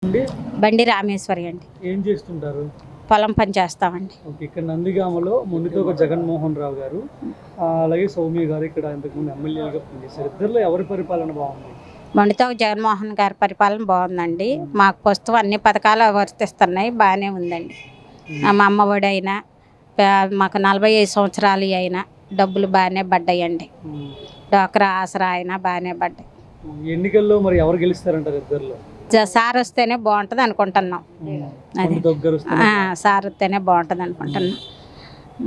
అండి బండి రామేశ్వరి అండి. ఏం చేస్తుంటారు? పొలం పని చేస్తామండి. ఓకే. ఇక్కడ నందిగామలో మొండితోక జగన్మోహన్ రావు గారు అలాగే సౌమ్య గారు ఇక్కడ ఇంతకుముందు ఎమ్మెల్యేలుగా పనిచేశారు. ఇద్దరిలో ఎవరి పరిపాలన బాగుంది? మొండితోక జగన్మోహన్ గారి పరిపాలన బాగుందండి. మాకు ప్రస్తుతం అన్ని పథకాలు వర్తిస్తున్నాయి, బాగానే ఉందండి. మా అమ్మఒడి అయినా మాకు 45 సంవత్సరాలు అయినా డబ్బులు బాగానే పడ్డాయండి. డ్వాక్రా ఆసరా అయినా బాగానే పడ్డాయి. ఎన్నికల్లో మరి ఎవరు గెలుస్తారంటారు ఇద్దరిలో? సార్ వస్తేనే బాగుంటుంది అనుకుంటున్నాం. అది సార్ వస్తేనే బాగుంటుంది అనుకుంటున్నాం.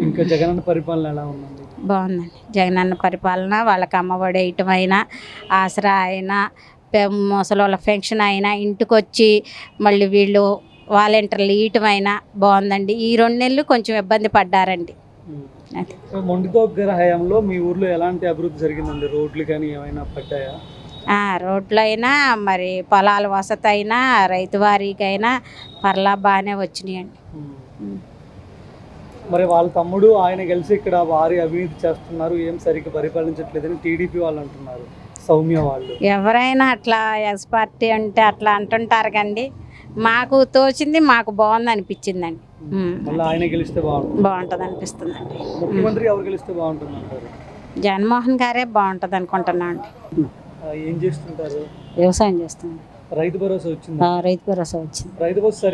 ఇంకా జగనన్న పరిపాలన ఎలా ఉందండి? బాగుందండి. జగనన్న పరిపాలన వాళ్ళకి అమ్మఒడి వేయటం అయినా, ఆసరా అయినా, ముసలోళ్ళ పెన్షన్ అయినా, ఇంటికి వచ్చి మళ్ళీ వీళ్ళు వాలంటీర్లు ఇవ్వటం అయినా బాగుందండి. ఈ 2 నెలలు కొంచెం ఇబ్బంది పడ్డారండి. అది మొండితోక గారి హయాంలో మీ ఊర్లో ఎలాంటి అభివృద్ధి జరిగిందండి? రోడ్లు కానీ ఏమైనా పడ్డాయా? రోడ్లు అయినా, మరి పొలాల వసతి అయినా, రైతు వారీకైనా పర్లా బాగానే వచ్చినాయండి. మరి వాళ్ళ తమ్ముడు ఆయన కలిసి ఇక్కడ వారి అవినీతి చేస్తున్నారు, ఏం సరిగ్గా పరిపాలించట్లేదని టీడీపీ వాళ్ళు అంటున్నారు, సౌమ్య వాళ్ళు. ఎవరైనా అట్లా ఎస్ పార్టీ అంటే అట్లా అంటుంటారు కండి. మాకు తోచింది మాకు బాగుంది అనిపించిందండి. మళ్ళీ ఆయన గెలిస్తే బాగుంటుంది అనిపిస్తుందండి. ముఖ్యమంత్రి ఎవరు గెలిస్తే బాగుంటుంది అంటారు? జగన్మోహన్ గారే బాగుంటుంది అనుకుంటున్నాను అండి. ఏం చేస్తుంటారు? వ్యవసాయం చేస్తున్నాం. రైతు భరోసా వచ్చింది? రైతు భరోసా వచ్చింది. రైతు భరోసా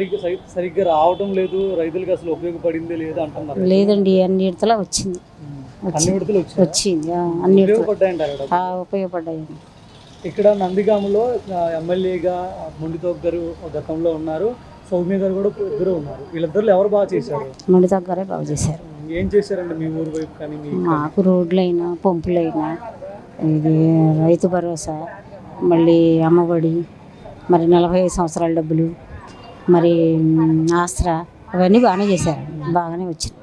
సరిగ్గా రావడం లేదు, రైతులకు అసలు ఉపయోగపడిందే లేదు అంటున్నారు. లేదండి, అన్ని విడతలా వచ్చింది. అన్ని విడతలు వచ్చింది. అన్ని ఉపయోగపడ్డాయండి. ఇక్కడ నందిగామలో ఎమ్మెల్యేగా మొండితోక గారు గతంలో ఉన్నారు, సౌమ్య గారు కూడా ఇద్దరు ఉన్నారు. వీళ్ళిద్దరు ఎవరు బాగా చేశారు? మొండితోక గారే బాగా చేశారు. ఏం చేశారండి మీ ఊరు వైపు కానీ? మాకు రోడ్లైనా, పంపులైనా, ఇది రైతు భరోసా, మళ్ళీ అమ్మఒడి, మరి 45 సంవత్సరాల డబ్బులు, మరి ఆసరా, అవన్నీ బాగానే చేశారు. బాగానే వచ్చింది.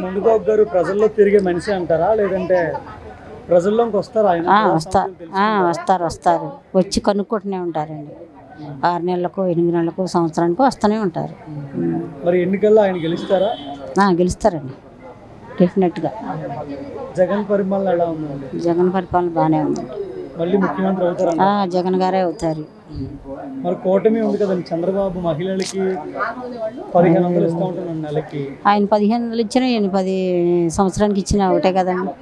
మొండితోక గారు ప్రజల్లో తిరిగే మనిషి అంటారా, లేదంటే ప్రజల్లోకి వస్తారా ఆయన? వస్తారు. వచ్చి కనుక్కుంటూనే ఉంటారండి. 6 నెలలకు, 8 నెలలకు, సంవత్సరానికి వస్తూనే ఉంటారు. మరి ఎన్నికల్లో ఆయన గెలుస్తారా? గెలుస్తారండి, డెఫినెట్గా. జగన్ పరిపాలన ఎలా ఉందండి? జగన్ పరిపాలన బాగానే ఉందండి. మళ్ళీ ముఖ్యమంత్రి అవుతారా? జగన్ గారే అవుతారు. మరి కూటమి ఉంది కదండి, చంద్రబాబు మహిళలకి 1500 ఇస్తూ ఉంటాను నెలకి. ఆయన 1500 ఇచ్చినా, 10 సంవత్సరానికి ఇచ్చినా ఒకటే కదండి.